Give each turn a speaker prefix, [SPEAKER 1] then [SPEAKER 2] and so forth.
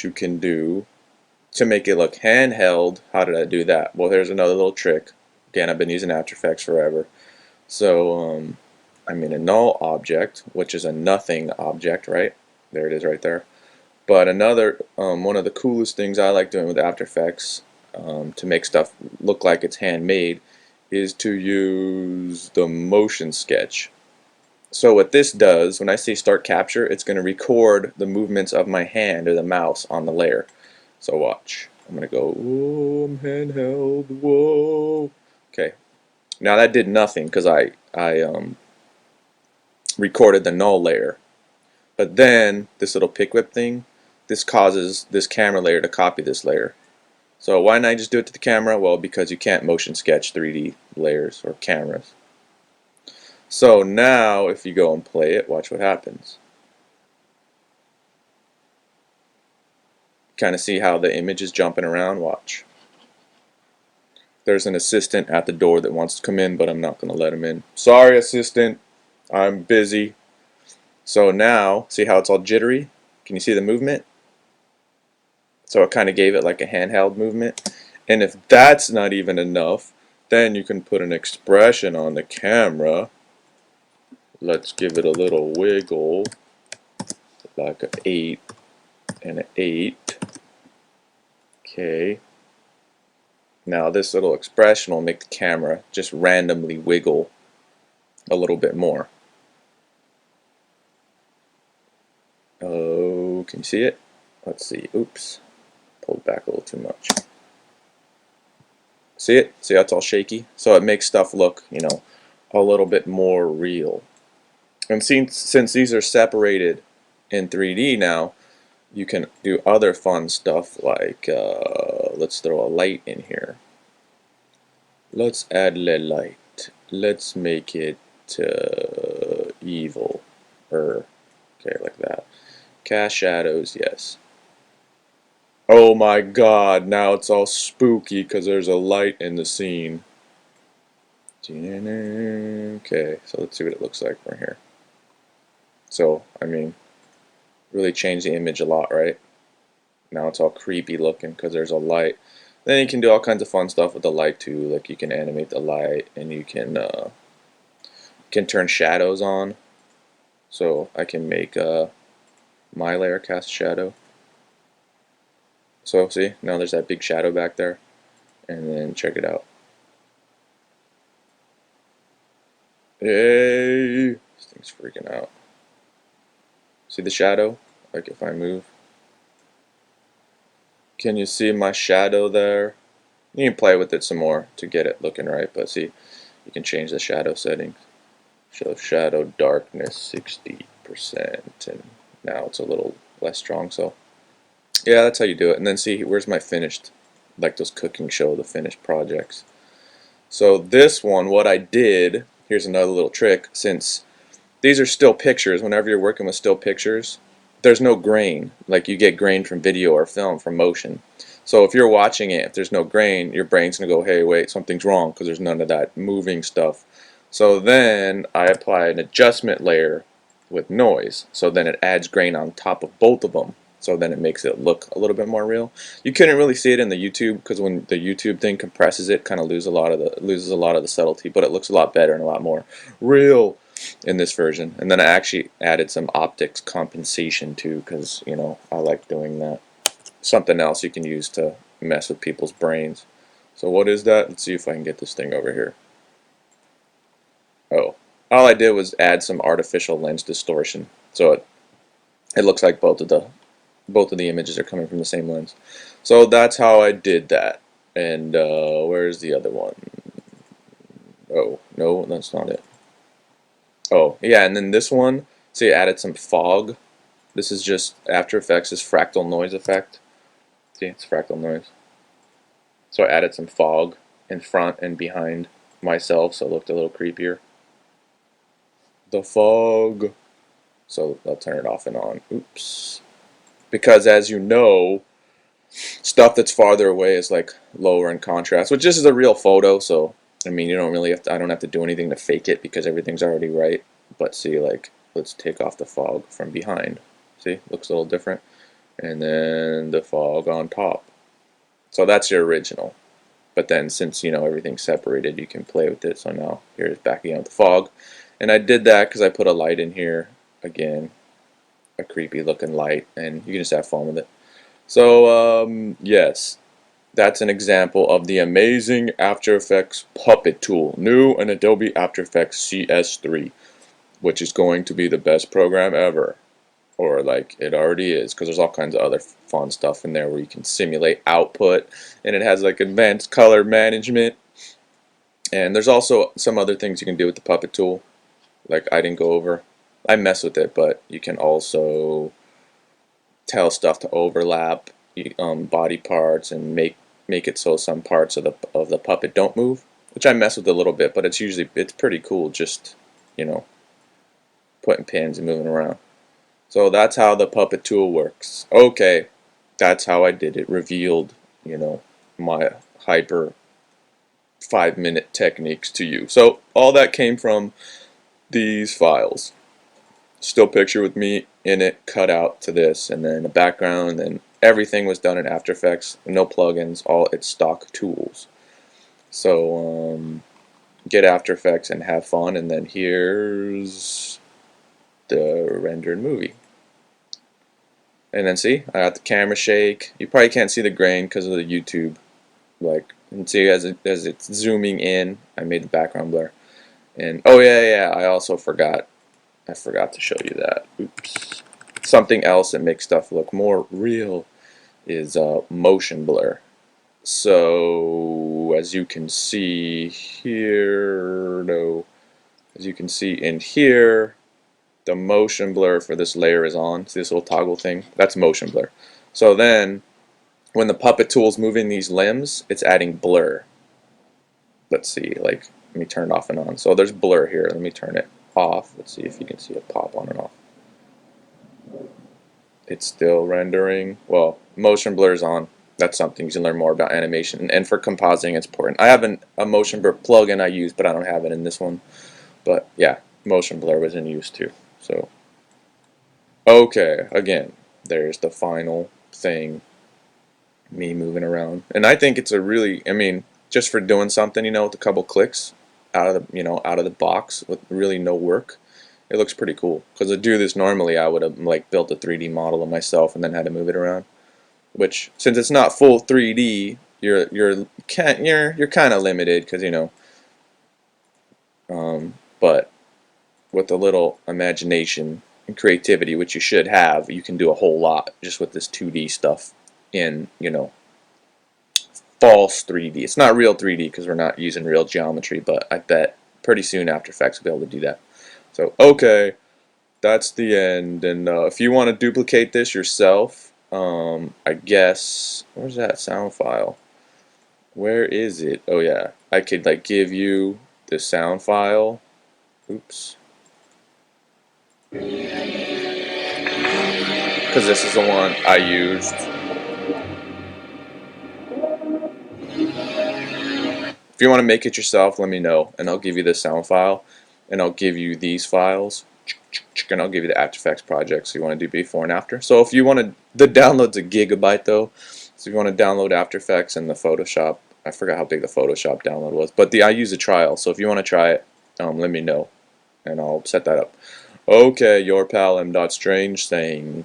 [SPEAKER 1] what you can do to make it look handheld. How did I do that? Well, there's another little trick. Again, I've been using After Effects forever. So I'm in a null object, which is a nothing object, right? There it is right there. But another, one of the coolest things I like doing with After Effects to make stuff look like it's handmade is to use the motion sketch. So what this does, when I say start capture, it's going to record the movements of my hand or the mouse on the layer. So watch. I'm going to go, whoa, I'm handheld, whoa. Okay. Now that did nothing because I recorded the null layer. But then this little pick whip thing, this causes this camera layer to copy this layer. So why didn't I just do it to the camera? Well, because you can't motion sketch 3D layers or cameras. So now if you go and play it, watch what happens. Kind of see how the image is jumping around? Watch. There's an assistant at the door that wants to come in, but I'm not going to let him in. Sorry, assistant. I'm busy. So now, see how it's all jittery? Can you see the movement? So it kind of gave it like a handheld movement. And if that's not even enough, then you can put an expression on the camera. Let's give it a little wiggle, like an 8 and an 8. Okay. Now this little expression will make the camera just randomly wiggle a little bit more. Oh, can you see it? Let's see. Oops. Pulled back a little too much. See it? See how it's all shaky? So it makes stuff look, you know, a little bit more real. And since these are separated in 3D now, you can do other fun stuff like, let's throw a light in here. Let's add a light. Let's make it evil. Okay, like that. Cast shadows, yes. Oh my god, now it's all spooky because there's a light in the scene. Okay, so let's see what it looks like right here. So, I mean, really changed the image a lot, right? Now it's all creepy looking because there's a light. Then you can do all kinds of fun stuff with the light too, like you can animate the light and you can turn shadows on. So I can make my layer cast shadow. So see, now there's that big shadow back there. And then check it out. Hey, this thing's freaking out. See the shadow? Like if I move. Can you see my shadow there? You can play with it some more to get it looking right, but see, you can change the shadow settings. Show shadow darkness 60%, and now it's a little less strong, so yeah, that's how you do it. And then see, where's my finished, like those cooking show, the finished projects. So this one, what I did, here's another little trick, since these are still pictures, whenever you're working with still pictures, there's no grain, like you get grain from video or film from motion. So if you're watching it, if there's no grain, your brain's going to go, hey, wait, something's wrong because there's none of that moving stuff. So then I apply an adjustment layer with noise. So then it adds grain on top of both of them. So then it makes it look a little bit more real. You couldn't really see it in the YouTube because when the YouTube thing compresses it, kind of loses a lot of the subtlety, but it looks a lot better and a lot more real in this version. And then I actually added some optics compensation too because, you know, I like doing that. Something else you can use to mess with people's brains. So what is that? Let's see if I can get this thing over here. Oh, all I did was add some artificial lens distortion, so it looks like both of the images are coming from the same lens. So that's how I did that. And where's the other one? Oh no, that's not it. Oh yeah, and then this one, see, I added some fog. This is just After Effects' fractal noise effect. See, it's fractal noise. So I added some fog in front and behind myself, so it looked a little creepier. The fog. So I'll turn it off and on. Oops. Because as you know, stuff that's farther away is like lower in contrast, which this is a real photo, so I mean you don't really have to, I don't have to do anything to fake it because everything's already right. But see, like, let's take off the fog from behind. See, looks a little different. and then the fog on top. So that's your original. But then since, everything's separated, you can play with it. So now here's backing out the fog. And I did that because I put a light in here. Again, a creepy looking light, and you can just have fun with it. So, yes, that's an example of the amazing After Effects Puppet tool. New in Adobe After Effects CS3, which is going to be the best program ever. Or like it already is, because there's all kinds of other fun stuff in there where you can simulate output, and it has like advanced color management, and there's also some other things you can do with the puppet tool, like I didn't go over. I mess with it, but you can also tell stuff to overlap body parts and make it so some parts of the puppet don't move, which I mess with a little bit, but it's pretty cool just you know putting pins and moving around. So that's how the puppet tool works. Okay, that's how I did it. Revealed, my hyper 5-minute techniques to you. So all that came from these files. Still picture with me in it, cut out to this, and then a background, and everything was done in After Effects. No plugins, all its stock tools. So get After Effects and have fun, and then here's the rendered movie. And then see, I got the camera shake. You probably can't see the grain because of the YouTube. And see as it's zooming in, I made the background blur. And oh yeah, I also forgot. I forgot to show you that. Oops. Something else that makes stuff look more real is motion blur. So as you can see here, no, as you can see in here, the motion blur for this layer is on. See this little toggle thing? That's motion blur. So then, when the puppet tool's moving these limbs, it's adding blur. Let's see, let me turn it off and on. So there's blur here. Let me turn it off. Let's see if you can see it pop on and off. It's still rendering. Well, motion blur is on. That's something you can learn more about animation. And for compositing, it's important. I have a motion blur plugin I use, but I don't have it in this one. But yeah, motion blur was in use too. So, okay, again, there's the final thing, me moving around. And I think it's just for doing something, with a couple clicks out of the box with really no work, it looks pretty cool. Because to do this normally, I would have built a 3D model of myself and then had to move it around. Which, since it's not full 3D, you're kind of limited because but with a little imagination and creativity, which you should have, you can do a whole lot just with this 2D stuff in false 3D. It's not real 3D because we're not using real geometry, but I bet pretty soon After Effects will be able to do that. So okay, that's the end. And if you want to duplicate this yourself, I guess where's that sound file? Where is it? Oh yeah, I could give you the sound file. Oops. Because this is the one I used. If you want to make it yourself, let me know, and I'll give you the sound file, and I'll give you these files, and I'll give you the After Effects project so you want to do before and after. So if you want to, the download's a gigabyte though, so if you want to download After Effects and the Photoshop, I forgot how big the Photoshop download was, but I use a trial, so if you want to try it, let me know, and I'll set that up. Okay, your pal M. Strange saying,